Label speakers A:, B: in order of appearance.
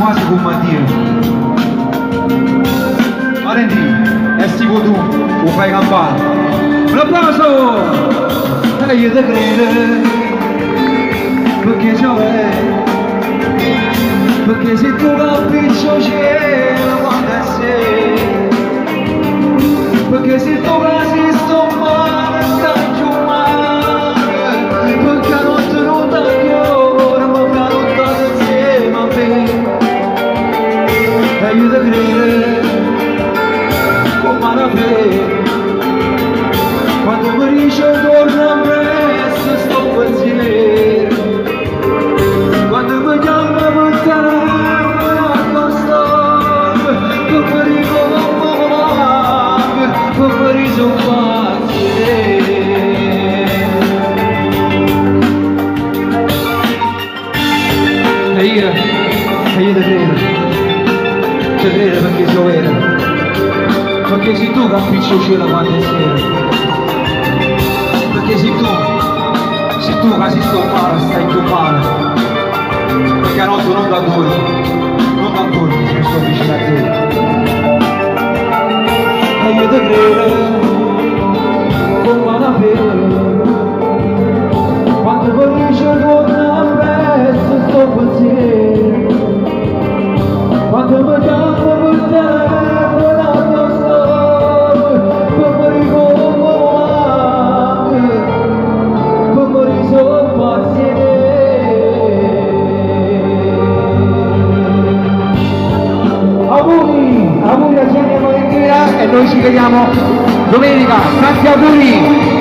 A: quasi con Mattia. Valentì, è tipo tu, lo fai campare. Un applauso! E io te credo, perché c'è, perché se tu capisci cielo quando è sé, perché se tu casi sto male, stai giù male, perché la notte non dà cuore, ma che non dà insieme a me. E io te credo, come una fede, quando mi dice torna presto sto pensiero, quando mi chiama per telefono accosto, per pericolo come riso facile. E io te credo perché sono vero, perché sei tu che appicci il cielo quando è sera, perché sei tu che si sto male, stai più male, perché la notte non da dormi, se sto vicino a te. E io te credo, come una fede, quando felice torna presto sto pensiero, quando mi chiamo per telefono addosso, come ricordo anche, come riso auguri a Gianni Morenghera e noi ci vediamo domenica, tanti auguri!